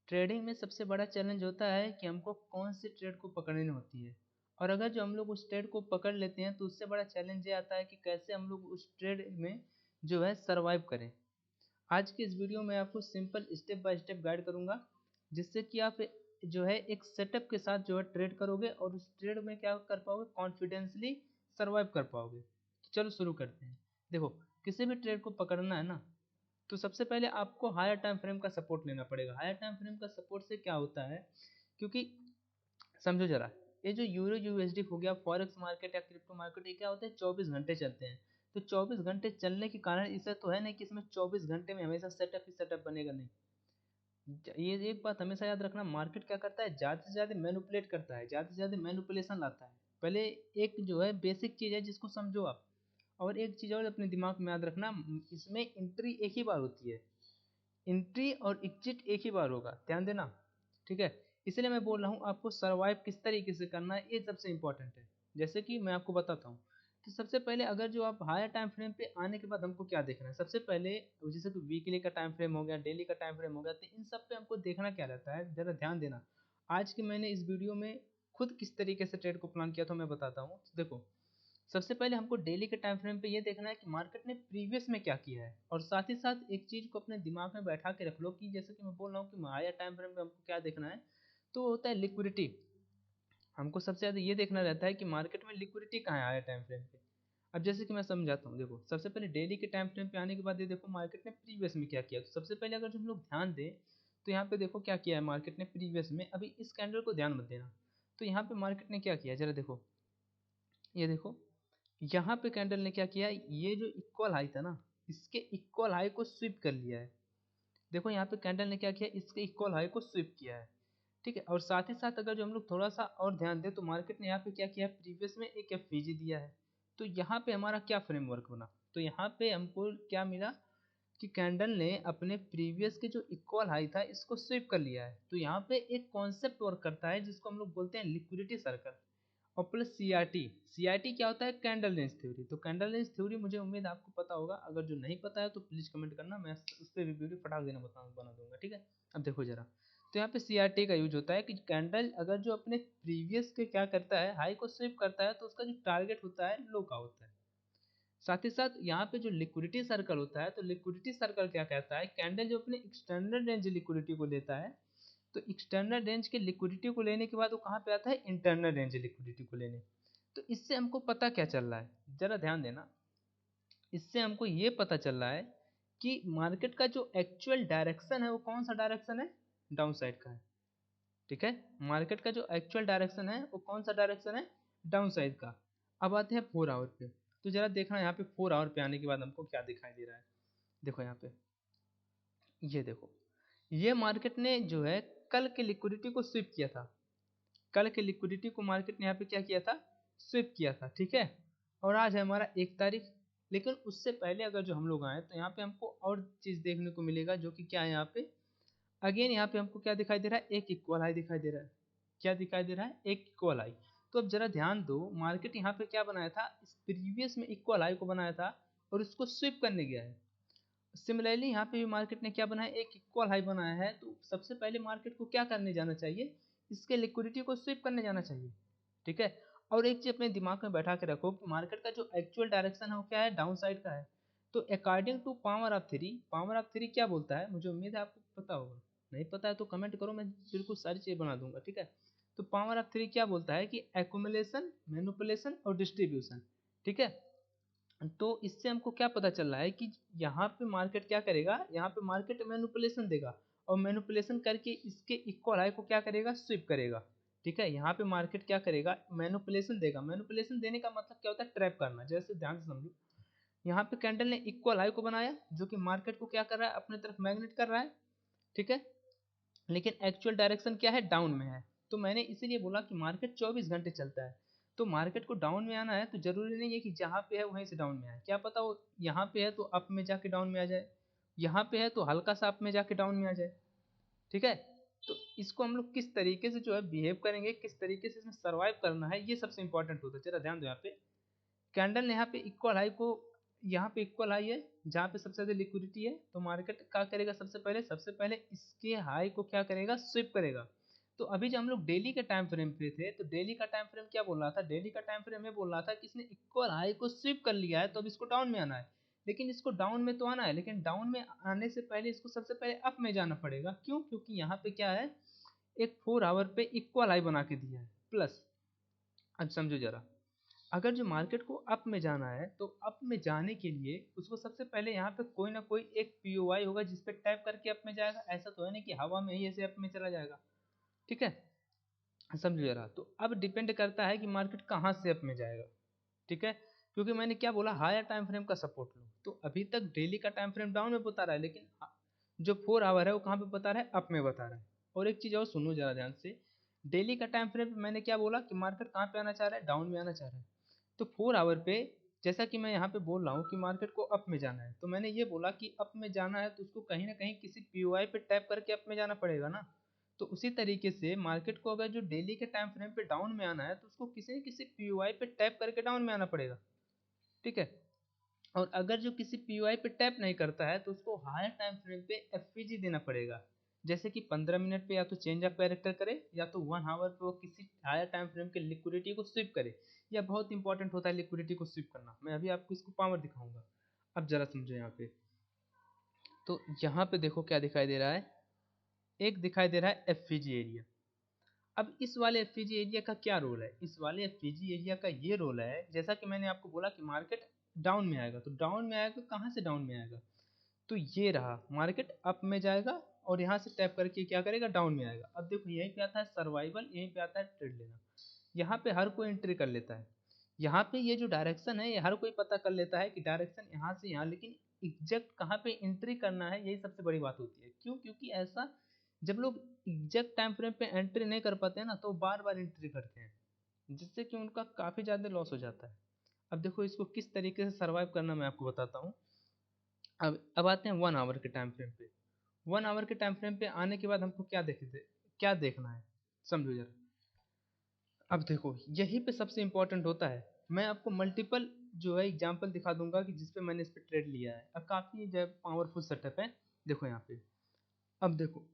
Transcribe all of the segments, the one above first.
Trading में सबसे बड़ा चैलेंज होता है कि हमको कौन सी ट्रेड को पकड़नी होती है। और अगर जो हम लोग उस ट्रेड को पकड़ लेते हैं तो उससे बड़ा चैलेंज ये आता है कि कैसे हम लोग उस ट्रेड में जो है सरवाइव करें। आज की इस वीडियो में आपको simple step by step guide करूंगा, जिससे कि आप जो है एक सेटअप के साथ जो है ट्रेड करोगे और उस ट्रेड में क्या कर पाओगे, कॉन्फिडेंसली सरवाइव कर पाओगे। तो चलो शुरू करते हैं। देखो, किसी भी ट्रेड को पकड़ना है ना, तो सबसे पहले आपको हायर टाइम फ्रेम का सपोर्ट लेना पड़ेगा। हायर टाइम फ्रेम का सपोर्ट से क्या होता है, क्योंकि समझो जरा, ये जो यूरो यूएसडी हो गया, फॉरेक्स मार्केट या क्रिप्टो मार्केट, ये क्या होता है, 24 घंटे चलते हैं। तो 24 घंटे चलने के कारण इसे तो है नहीं कि इसमें 24 घंटे में हमेशा सेटअप ही सेटअप बनेगा, नहीं। ये एक बात हमेशा याद रखना, मार्केट क्या करता है, ज़्यादा से ज़्यादा मैनिपुलेट करता है, ज़्यादा से ज़्यादा मैनिपुलेशन लाता है। पहले एक जो है बेसिक चीज़ है जिसको समझो आप। और एक चीज़ और अपने दिमाग में याद रखना, इसमें एंट्री एक ही बार होती है। एंट्री और एग्जिट एक ही बार होगा, ध्यान देना। ठीक है, इसलिए मैं बोल रहा हूँ आपको सरवाइव किस तरीके से करना है, ये सबसे इंपॉर्टेंट है। जैसे कि मैं आपको बताता हूँ। तो सबसे पहले अगर जो आप हायर टाइम फ्रेम पे आने के बाद हमको क्या देखना है, सबसे पहले जैसे कि वीकली का टाइम फ्रेम हो गया, डेली का टाइम फ्रेम हो गया, तो इन सब पे हमको देखना क्या रहता है, जरा ध्यान देना। आज की मैंने इस वीडियो में खुद किस तरीके से ट्रेड को प्लान किया था मैं बताता हूँ। देखो, सबसे पहले हमको डेली के टाइम फ्रेम पे ये देखना है कि मार्केट ने प्रीवियस में क्या किया है, और साथ ही साथ एक चीज़ को अपने दिमाग में बैठा के रख लो कि जैसे कि मैं बोल रहा हूँ कि हायर टाइम फ्रेम पे हमको क्या देखना है, तो वो होता है लिक्विडिटी। हमको सबसे ज़्यादा ये देखना रहता है कि मार्केट में लिक्विडिटी कहाँ है हायर टाइम फ्रेम पे। अब जैसे कि मैं समझाता हूँ, देखो सबसे पहले डेली के टाइम फ्रेम पे आने के बाद ये देखो मार्केट ने प्रीवियस में क्या किया। तो सबसे पहले अगर जो हम लोग ध्यान दें, तो यहाँ पे देखो क्या किया है मार्केट ने प्रीवियस में। अभी इस कैंडल को ध्यान मत देना, तो यहाँ पे मार्केट ने क्या किया जरा देखो, ये देखो यहाँ पे कैंडल ने क्या किया, ये जो इक्वल हाई था ना, इसके इक्वल हाई को स्वीप कर लिया है। देखो यहाँ पे कैंडल ने क्या किया, इसके इक्वल हाई को स्वीप किया है। ठीक है, और साथ ही साथ अगर जो हम लोग थोड़ा सा और ध्यान दें, तो मार्केट ने यहाँ पे क्या किया, प्रीवियस में एक एफवीजी दिया है। तो यहाँ पे हमारा क्या फ्रेमवर्क बना, तो यहाँ पे हमको क्या मिला कि कैंडल ने अपने प्रीवियस के जो इक्वल हाई था इसको स्वीप कर लिया है। तो यहाँ पे एक कॉन्सेप्ट वर्क करता है जिसको हम लोग बोलते हैं लिक्विडिटी सर्कल, और प्लस सीआरटी। सीआरटी क्या होता है, कैंडल रेंज थ्योरी। तो कैंडल रेंज थ्योरी मुझे उम्मीद है आपको पता होगा, अगर जो नहीं पता है तो प्लीज कमेंट करना, मैं उस पर वीडियो फटाक देना बना दूंगा। ठीक है, अब देखो जरा, तो यहाँ पे सीआरटी का यूज होता है कि कैंडल अगर जो अपने प्रीवियस के क्या करता है, हाई को स्वीप करता है, तो उसका जो टारगेट होता है लो का होता है। साथ ही साथ यहाँ पे जो लिक्विडिटी सर्कल होता है, तो लिक्विडिटी सर्कल क्या कहता है, कैंडल जो अपने एक्सटर्नल रेंज लिक्विडिटी को लेता है, तो एक्सटर्नल रेंज के लिक्विडिटी को लेने के बाद वो कहाँ पे आता है, इंटरनल रेंज लिक्विडिटी को लेने। तो इससे हमको पता क्या चल रहा है, जरा ध्यान देना। इससे हमको ये पता चल रहा है कि मार्केट का जो एक्चुअल डायरेक्शन है वो कौन सा डायरेक्शन है, डाउन साइड का है। ठीक है, मार्केट का जो एक्चुअल डायरेक्शन है वो कौन सा डायरेक्शन है, डाउन साइड का। अब आते हैं 4 आवर पे। तो जरा देखना यहाँ पे 4 आवर पे आने के बाद हमको क्या दिखाई दे रहा है। देखो यहाँ पे, ये देखो, ये मार्केट ने जो है कल के लिक्विडिटी को स्विप किया था। कल के लिक्विडिटी को मार्केट ने यहाँ पे क्या किया था, स्विप किया था। ठीक है, और आज है हमारा 1 तारीख। लेकिन उससे पहले अगर जो हम लोग आए, तो यहाँ पे हमको और चीज़ देखने को मिलेगा, जो कि क्या है, यहाँ पे अगेन यहाँ पे हमको क्या दिखाई दे रहा है, एक इक्वल हाई दिखाई दे रहा है। क्या दिखाई दे रहा है, एक इक्वल हाई। तो अब जरा ध्यान दो, मार्केट यहाँ पे क्या बनाया था, इस प्रीवियस में इक्वल हाई को बनाया था और उसको स्विप करने गया है। सिमिलरली यहाँ पे भी मार्केट ने क्या बनाया, एक इक्वल हाई बनाया है। तो सबसे पहले मार्केट को क्या करने जाना चाहिए, इसके लिक्विडिटी को स्वीप करने जाना चाहिए। ठीक है, और एक चीज अपने दिमाग में बैठा के रखो कि मार्केट का जो एक्चुअल डायरेक्शन है वो क्या है, डाउन साइड का है। तो according to power of three क्या बोलता है, मुझे उम्मीद है आपको पता होगा। नहीं पता है तो कमेंट करो, मैं बिल्कुल सारी चीज़ बना दूंगा। ठीक है, तो पावर ऑफ 3 क्या बोलता है कि एक्यूमुलेशन, मैनिपुलेशन और डिस्ट्रीब्यूशन। ठीक है, तो इससे हमको क्या पता चल रहा है कि यहाँ पे मार्केट क्या करेगा, यहाँ पे मार्केट मैनिपुलेशन देगा, और मैनिपुलेशन करके इसके इक्वल हाई को क्या करेगा, स्विप करेगा। ठीक है, यहाँ पे मार्केट क्या करेगा, मैनिपुलेशन देगा। मैनिपुलेशन देने का मतलब क्या होता है, ट्रैप करना। जैसे ध्यान से समझो, यहाँ पे कैंडल ने इक्वल हाई को बनाया, जो कि मार्केट को क्या कर रहा है, अपने तरफ मैग्नेट कर रहा है। ठीक है, लेकिन एक्चुअल डायरेक्शन क्या है, डाउन में है। तो मैंने इसीलिए बोला कि मार्केट 24 घंटे चलता है। तो मार्केट को डाउन में आना है तो जरूरी नहीं है कि जहाँ पे है वहीं से डाउन में आए। क्या पता वो यहाँ पे है तो अप में जाके डाउन में आ जाए, यहाँ पे है तो हल्का सा अप में जाके डाउन में आ जाए। ठीक है, तो इसको हम लोग किस तरीके से जो है बिहेव करेंगे, किस तरीके से इसमें सर्वाइव करना है, ये सबसे इंपॉर्टेंट होता है। जरा ध्यान दो, यहाँ पे कैंडल ने यहाँ पे इक्वल हाई को यहाँ पे इक्वल हाई है, जहाँ पे सबसे ज्यादा लिक्विडिटी है, तो मार्केट क्या करेगा, सबसे पहले इसके हाई को क्या करेगा, स्विप करेगा। तो अभी जब हम लोग डेली के टाइम फ्रेम पे थे, तो डेली का टाइम फ्रेम क्या बोल रहा था, डेली का टाइम फ्रेम में बोल रहा था कि इसने इक्वल हाई को स्विप कर लिया है, तो अब इसको डाउन में आना है। लेकिन इसको डाउन में तो आना है, लेकिन डाउन में आने से पहले इसको सबसे पहले अप में जाना पड़ेगा। क्यों? क्योंकि यहाँ पे क्या है, एक 4 आवर पे इक्वल हाई बना के दिया है प्लस। अब समझो जरा, अगर जो मार्केट को अप में जाना है, तो अप में जाने के लिए उसको सबसे पहले यहाँ पे कोई ना कोई एक पीओआई होगा जिस पे टैप करके अप में जाएगा। ऐसा तो है नहीं कि हवा में ही ऐसे अप में चला जाएगा। ठीक है, समझो जरा। तो अब डिपेंड करता है कि मार्केट कहाँ से अप में जाएगा। ठीक है, क्योंकि मैंने क्या बोला, हायर टाइम फ्रेम का सपोर्ट लो। तो अभी तक डेली का टाइम फ्रेम डाउन में बता रहा है, लेकिन जो 4 आवर है वो कहाँ पे बता रहा है, अप में बता रहा है। और एक चीज और सुनो जरा ध्यान से, डेली का टाइम फ्रेम पे मैंने क्या बोला कि मार्केट कहाँ पे आना चाह रहा है, डाउन में आना चाह रहा है। तो 4 आवर पे, जैसा कि मैं यहाँ पे बोल रहा हूँ कि मार्केट को अप में जाना है, तो मैंने ये बोला कि अप में जाना है तो उसको कहीं ना कहीं किसी पीओआई पे टैप करके अप में जाना पड़ेगा ना। तो उसी तरीके से मार्केट को अगर जो डेली के टाइम फ्रेम पे डाउन में आना है, तो उसको किसी न किसी पीओआई पे टैप करके डाउन में आना पड़ेगा। ठीक है, और अगर जो किसी पीओआई पे टैप नहीं करता है, तो उसको हायर टाइम फ्रेम पे एफवीजी देना पड़ेगा। जैसे कि 15 मिनट पे या तो चेंज ऑफ कैरेक्टर करे, या तो 1 आवर पे वो किसी हायर टाइम फ्रेम के लिक्विडिटी को स्विप करे। यह बहुत इंपॉर्टेंट होता है लिक्विडिटी को स्विप करना। मैं अभी आपको इसको पावर दिखाऊंगा। अब जरा समझो यहाँ पे, तो यहाँ पे देखो क्या दिखाई दे रहा है, एक दिखाई दे रहा है एफवीजी एरिया। अब इस वाले एफवीजी एरिया का क्या रोल है, इस वाले एफवीजी एरिया का ये रोल है, जैसा कि मैंने आपको बोला कि मार्केट डाउन में आएगा, तो डाउन में आएगा, कहाँ से डाउन में आएगा, तो ये रहा, मार्केट अप में जाएगा और यहाँ से टैप करके क्या करेगा, डाउन में आएगा। अब देखो यहीं पे आता है सर्वाइवल, यहीं पे आता है ट्रेड लेना। यहाँ पे हर कोई एंट्री कर लेता है। यहाँ पे ये जो डायरेक्शन है, ये हर कोई पता कर लेता है कि डायरेक्शन यहाँ से यहाँ, लेकिन एग्जैक्ट कहाँ पे एंट्री करना है, यही सबसे बड़ी बात होती है। क्यों? क्योंकि ऐसा जब लोग एग्जैक्ट टाइम फ्रेम पे एंट्री नहीं कर पाते हैं ना, तो बार बार एंट्री करते हैं, जिससे कि उनका काफ़ी ज़्यादा लॉस हो जाता है। अब देखो इसको किस तरीके से सर्वाइव करना मैं आपको बताता हूँ। अब आते हैं 1 आवर के टाइम फ्रेम पे। 1 आवर के टाइम फ्रेम पे आने के बाद हमको क्या देखना है, समझो जरा। अब देखो यही पे सबसे इंपॉर्टेंट होता है। मैं आपको मल्टीपल जो है एग्जांपल दिखा दूंगा कि जिसपे मैंने इस पे ट्रेड लिया है, और काफ़ी जो पावरफुल सेटअप है। देखो यहाँ पे, अब देखो,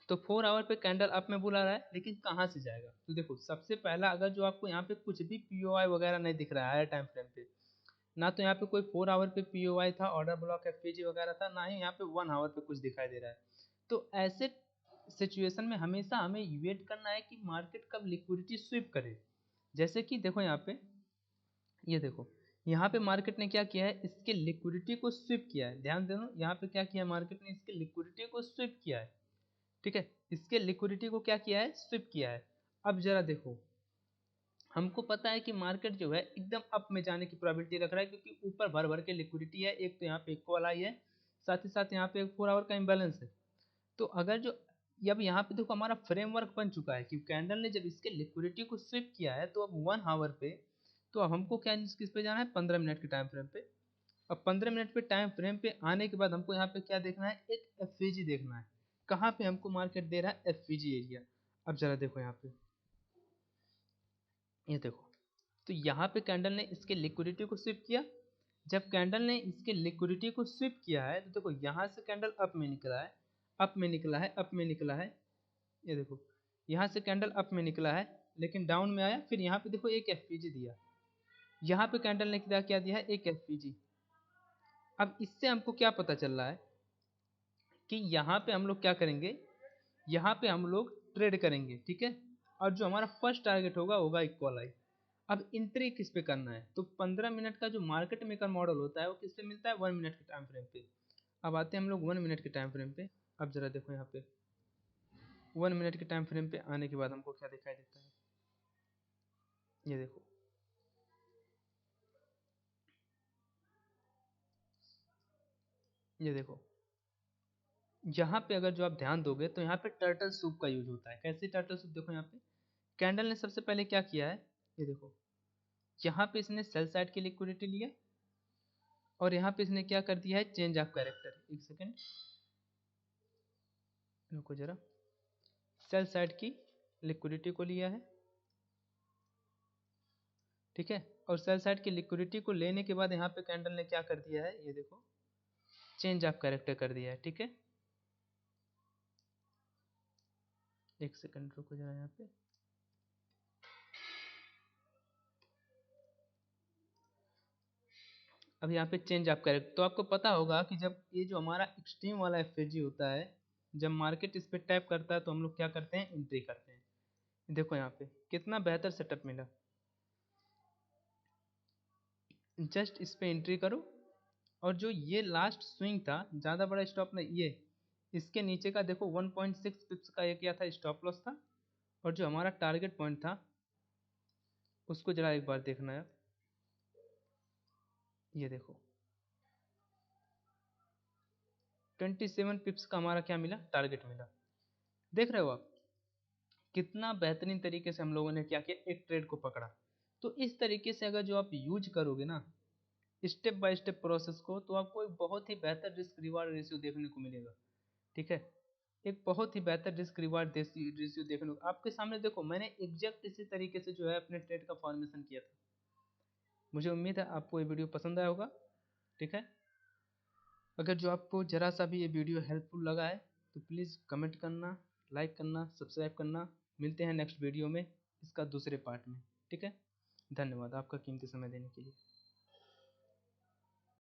तो 4 आवर पे कैंडल अप में बुला रहा है, लेकिन कहाँ से जाएगा, तो देखो सबसे पहला, अगर जो आपको यहाँ पे कुछ भी पीओआई वगैरह नहीं दिख रहा है टाइम फ्रेम पे, ना तो यहाँ पे कोई 4 आवर पे पीओआई था, ऑर्डर ब्लॉक एफपीजी वगैरह था, ना ही यहाँ पे 1 आवर पे कुछ दिखाई दे रहा है। तो ऐसे सिचुएशन में हमेशा हमें वेट करना है कि मार्केट कब लिक्विडिटी स्विप करे। जैसे कि देखो यहाँ पे, ये देखो यहाँ पे मार्केट ने क्या किया है, इसके लिक्विडिटी को स्विप किया है। ध्यान देना, यहाँ पे क्या किया मार्केट ने, इसके लिक्विडिटी को स्विप किया है। ठीक है, इसके लिक्विडिटी को क्या किया है, स्विप किया है। अब जरा देखो, हमको पता है कि मार्केट जो है एकदम अप में जाने की प्रोबेबिलिटी रख रहा है, क्योंकि ऊपर भर भर के लिक्विडिटी है। एक तो यहाँ पे इक्वल आई है, साथ ही साथ यहाँ पे एक 4 आवर का इम्बैलेंस है। तो अगर जो, अब यहाँ पे देखो हमारा फ्रेमवर्क बन चुका है कि कैंडल ने जब इसके लिक्विडिटी को स्विप किया है, तो अब 1 आवर पे, तो अब हमको क्या किस पे जाना है, 15 मिनट के टाइम फ्रेम पे। अब 15 मिनट पे टाइम फ्रेम पे आने के बाद हमको यहाँ पे क्या देखना है, एक एफवीजी देखना है। कहाँ पे हमको मार्केट दे रहा है, एफवीजी एरिया। अब जरा देखो यहाँ पे, ये देखो, तो यहाँ पे कैंडल ने इसके लिक्विडिटी को स्विप किया। जब कैंडल ने इसके लिक्विडिटी को स्विप किया है, तो देखो यहाँ से कैंडल अप में निकला है, अप में निकला है, अप में निकला है। ये देखो, यहाँ से कैंडल अप में निकला है, लेकिन डाउन में आया, फिर यहाँ पे देखो एक एफपीजी दिया। यहाँ पे कैंडल ने क्या दिया है, एक एफपीजी। अब इससे हमको क्या पता चल रहा है कि यहाँ पे हम लोग क्या करेंगे, यहाँ पे हम लोग ट्रेड करेंगे। ठीक है, और जो हमारा फर्स्ट टारगेट होगा, होगा इक्वल आई। अब एंट्री किस पे करना है, तो 15 मिनट का जो मार्केट मेकर मॉडल होता है, वो किस पे मिलता है, 1 मिनट के टाइम फ्रेम पे। अब आते हैं हम लोग 1 मिनट के टाइम फ्रेम पे। अब जरा देखो यहाँ पे, 1 मिनट के टाइम फ्रेम पे आने के बाद हमको क्या दिखाई देता है, ये देखो, ये देखो, यहाँ पे अगर जो आप ध्यान दोगे, तो यहाँ पे टर्टल सूप का यूज होता है। कैसे टर्टल सूप, देखो यहाँ पे कैंडल ने सबसे पहले क्या किया है, ये देखो, यहाँ पे इसने सेल साइड की लिक्विडिटी लिया, और यहाँ पे इसने क्या कर दिया है, चेंज ऑफ कैरेक्टर। एक सेकेंड रुको जरा, सेल साइड की लिक्विडिटी को लिया है। ठीक है, और सेल साइड की लिक्विडिटी को लेने के बाद यहाँ पे कैंडल ने क्या कर दिया है, ये देखो, चेंज ऑफ कैरेक्टर कर दिया है। ठीक है, एक सेकंड रुको जरा यहाँ पे। अब यहाँ पे चेंज ऑफ कैरेक्टर, तो आपको पता होगा कि जब ये जो हमारा एक्सट्रीम वाला एफएजी होता है, जब मार्केट इस पे टैप करता है तो हम लोग क्या करते हैं, एंट्री करते हैं। देखो यहाँ पे कितना बेहतर सेटअप मिला। जस्ट इस पे एंट्री करो, और जो ये लास्ट स्विंग था, ज़्यादा बड़ा स्टॉप नहीं, ये इसके नीचे का देखो 1.6 पिप्स का ये क्या था, स्टॉप लॉस था। और जो हमारा टारगेट पॉइंट था उसको जरा एक बार देखना है। ये देखो 27 पिप्स का हमारा क्या मिला, टारगेट मिला। देख रहे हो आप कितना बेहतरीन तरीके से हम लोगों ने क्या किया, एक ट्रेड को पकड़ा। तो इस तरीके से अगर जो आप यूज करोगे ना स्टेप बाय स्टेप प्रोसेस को, तो आपको एक बहुत ही बेहतर रिस्क रिवार्ड रेशियो देखने को मिलेगा। ठीक है, एक बहुत ही बेहतर रिस्क रिवार्ड रेशियो देखने को आपके सामने। देखो मैंने एग्जैक्ट इसी तरीके से जो है अपने ट्रेड का फॉर्मेशन किया था। मुझे उम्मीद है आपको ये वीडियो पसंद आया होगा। ठीक है, अगर जो आपको ज़रा सा भी ये वीडियो हेल्पफुल लगा है तो प्लीज़ कमेंट करना, लाइक करना, सब्सक्राइब करना। मिलते हैं नेक्स्ट वीडियो में इसका दूसरे पार्ट में। ठीक है, धन्यवाद आपका कीमती समय देने के लिए।